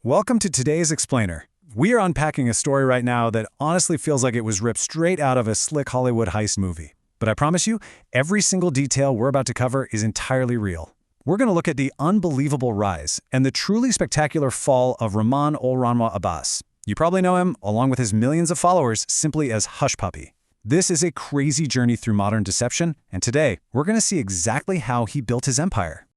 Welcome to today's Explainer. We are unpacking a story right now that honestly feels like it was ripped straight out of a slick Hollywood heist movie. But I promise you, every single detail we're about to cover is entirely real. We're going to look at the unbelievable rise and the truly spectacular fall of Ramon Olorunwa Abbas. You probably know him, along with his millions of followers, simply as Hushpuppi. This is a crazy journey through modern deception, and today, we're going to see exactly how he built his empire.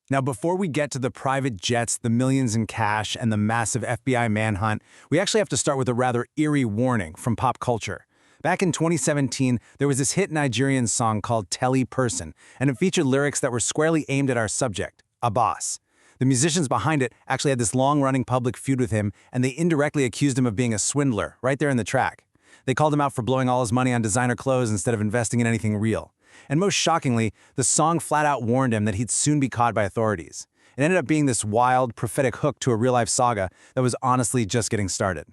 Now, before we get to the private jets, the millions in cash, and the massive FBI manhunt, we actually have to start with a rather eerie warning from pop culture. Back in 2017, there was this hit Nigerian song called Telly Person, and it featured lyrics that were squarely aimed at our subject, Abbas. The musicians behind it actually had this long-running public feud with him, and they indirectly accused him of being a swindler, right there in the track. They called him out for blowing all his money on designer clothes instead of investing in anything real. And most shockingly, the song flat out warned him that he'd soon be caught by authorities. It ended up being this wild, prophetic hook to a real-life saga that was honestly just getting started.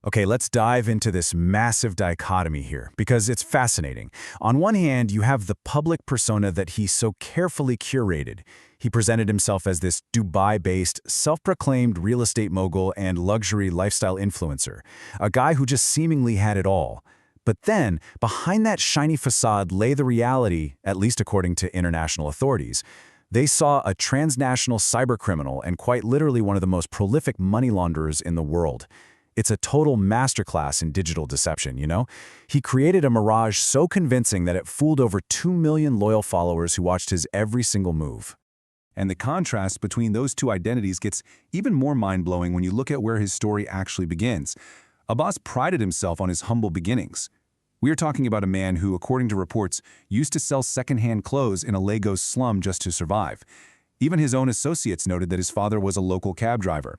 Okay, let's dive into this massive dichotomy here, because it's fascinating. On one hand, you have the public persona that he so carefully curated. He presented himself as this Dubai-based, self-proclaimed real estate mogul and luxury lifestyle influencer, a guy who just seemingly had it all. But then, behind that shiny facade lay the reality, at least according to international authorities. They saw a transnational cybercriminal and quite literally one of the most prolific money launderers in the world. It's a total masterclass in digital deception, you know? He created a mirage so convincing that it fooled over 2 million loyal followers who watched his every single move. And the contrast between those two identities gets even more mind-blowing when you look at where his story actually begins. Abbas prided himself on his humble beginnings. We are talking about a man who, according to reports, used to sell second-hand clothes in a Lagos slum just to survive. Even his own associates noted that his father was a local cab driver.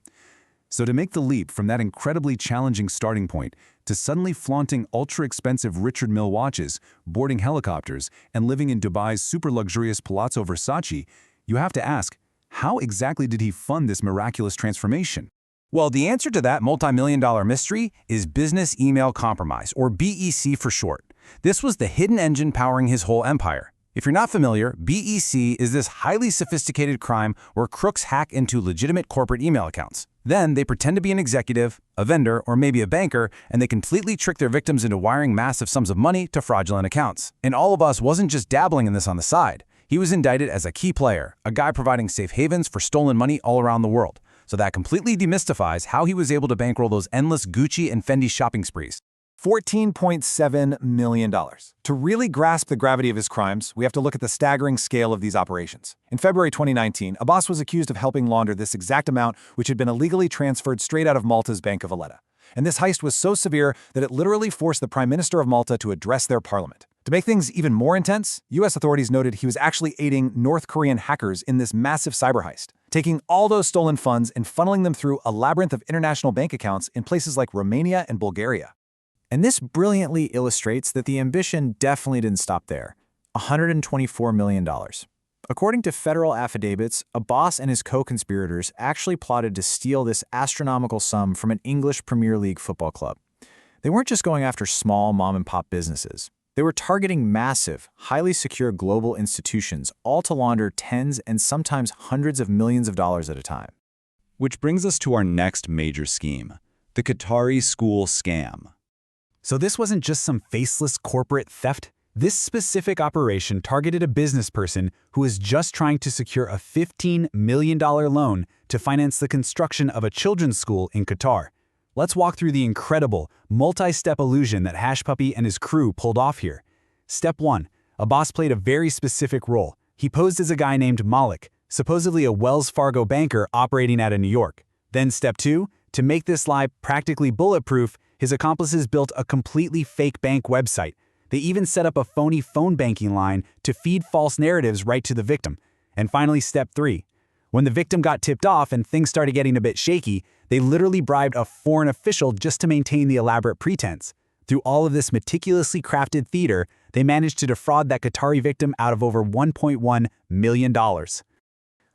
So to make the leap from that incredibly challenging starting point to suddenly flaunting ultra-expensive Richard Mille watches, boarding helicopters, and living in Dubai's super-luxurious Palazzo Versace, you have to ask, how exactly did he fund this miraculous transformation? Well, the answer to that multi-million-dollar mystery is business email compromise, or BEC for short. This was the hidden engine powering his whole empire. If you're not familiar, BEC is this highly sophisticated crime where crooks hack into legitimate corporate email accounts. Then they pretend to be an executive, a vendor, or maybe a banker, and they completely trick their victims into wiring massive sums of money to fraudulent accounts. And Abbas wasn't just dabbling in this on the side. He was indicted as a key player, a guy providing safe havens for stolen money all around the world. So that completely demystifies how he was able to bankroll those endless Gucci and Fendi shopping sprees. $14.7 million. To really grasp the gravity of his crimes, we have to look at the staggering scale of these operations. In February 2019, Abbas was accused of helping launder this exact amount, which had been illegally transferred straight out of Malta's Bank of Valletta. And this heist was so severe that it literally forced the Prime Minister of Malta to address their parliament. To make things even more intense, U.S. authorities noted he was actually aiding North Korean hackers in this massive cyber heist, taking all those stolen funds and funneling them through a labyrinth of international bank accounts in places like Romania and Bulgaria. And this brilliantly illustrates that the ambition definitely didn't stop there. $124 million. According to federal affidavits, Abbas and his co-conspirators actually plotted to steal this astronomical sum from an English Premier League football club. They weren't just going after small mom-and-pop businesses. They were targeting massive, highly secure global institutions, all to launder tens and sometimes hundreds of millions of dollars at a time. Which brings us to our next major scheme, the Qatari school scam. So this wasn't just some faceless corporate theft. This specific operation targeted a business person who was just trying to secure a $15 million loan to finance the construction of a children's school in Qatar. Let's walk through the incredible, multi-step illusion that Hushpuppi and his crew pulled off here. Step 1. Abbas played a very specific role. He posed as a guy named Malik, supposedly a Wells Fargo banker operating out of New York. Then Step 2. To make this lie practically bulletproof, his accomplices built a completely fake bank website. They even set up a phony phone banking line to feed false narratives right to the victim. And finally, Step 3. When the victim got tipped off and things started getting a bit shaky, they literally bribed a foreign official just to maintain the elaborate pretense. Through all of this meticulously crafted theater, they managed to defraud that Qatari victim out of over $1.1 million.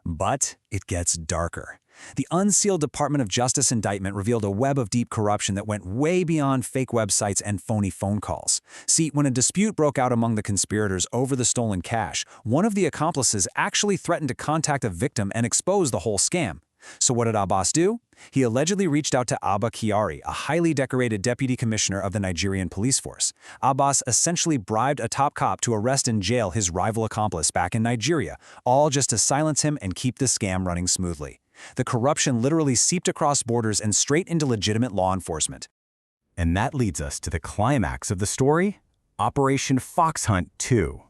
But it gets darker. The unsealed Department of Justice indictment revealed a web of deep corruption that went way beyond fake websites and phony phone calls. See, when a dispute broke out among the conspirators over the stolen cash, one of the accomplices actually threatened to contact a victim and expose the whole scam. So what did Abbas do? He allegedly reached out to Abba Kyari, a highly decorated deputy commissioner of the Nigerian police force. Abbas essentially bribed a top cop to arrest and jail his rival accomplice back in Nigeria, all just to silence him and keep the scam running smoothly. The corruption literally seeped across borders and straight into legitimate law enforcement. And that leads us to the climax of the story, Operation Fox Hunt 2.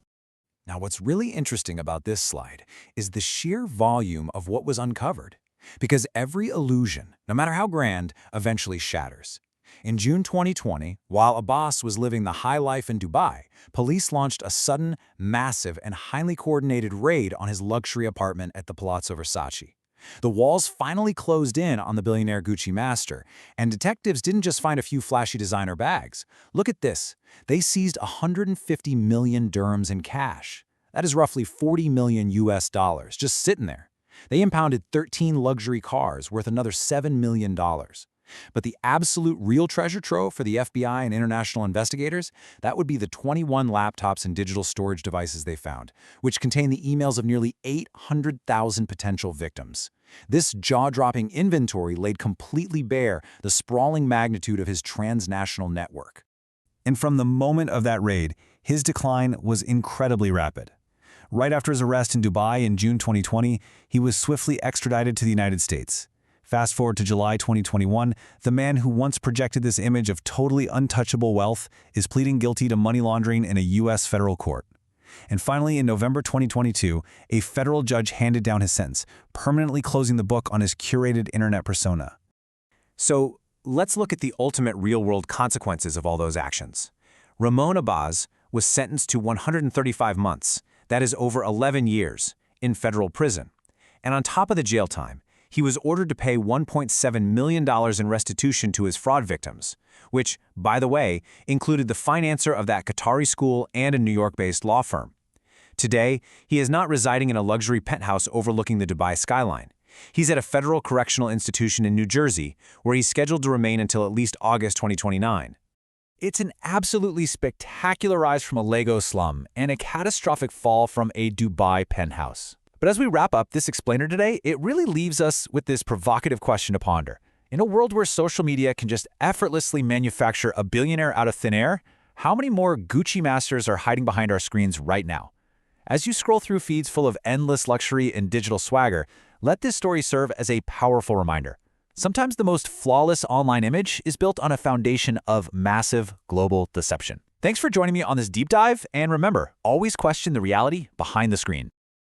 Now, what's really interesting about this slide is the sheer volume of what was uncovered. Because every illusion, no matter how grand, eventually shatters. In June 2020, while Abbas was living the high life in Dubai, police launched a sudden, massive, and highly coordinated raid on his luxury apartment at the Palazzo Versace. The walls finally closed in on the billionaire Gucci master, and detectives didn't just find a few flashy designer bags. Look at this. They seized 150 million dirhams in cash. That is roughly 40 million US dollars, just sitting there. They impounded 13 luxury cars worth another $7 million. But the absolute real treasure trove for the FBI and international investigators, that would be the 21 laptops and digital storage devices they found, which contain the emails of nearly 800,000 potential victims. This jaw-dropping inventory laid completely bare the sprawling magnitude of his transnational network. And from the moment of that raid, his decline was incredibly rapid. Right after his arrest in Dubai in June 2020, he was swiftly extradited to the United States. Fast forward to July 2021, the man who once projected this image of totally untouchable wealth is pleading guilty to money laundering in a U.S. federal court. And finally, in November 2022, a federal judge handed down his sentence, permanently closing the book on his curated internet persona. So let's look at the ultimate real-world consequences of all those actions. Ramon Abbas was sentenced to 135 months, that is over 11 years, in federal prison. And on top of the jail time, he was ordered to pay $1.7 million in restitution to his fraud victims, which, by the way, included the financer of that Qatari school and a New York-based law firm. Today, he is not residing in a luxury penthouse overlooking the Dubai skyline. He's at a federal correctional institution in New Jersey, where he's scheduled to remain until at least August 2029. It's an absolutely spectacular rise from a Lego slum and a catastrophic fall from a Dubai penthouse. But as we wrap up this explainer today, it really leaves us with this provocative question to ponder. In a world where social media can just effortlessly manufacture a billionaire out of thin air, how many more Gucci masters are hiding behind our screens right now? As you scroll through feeds full of endless luxury and digital swagger, let this story serve as a powerful reminder. Sometimes the most flawless online image is built on a foundation of massive global deception. Thanks for joining me on this deep dive, and remember, always question the reality behind the screen.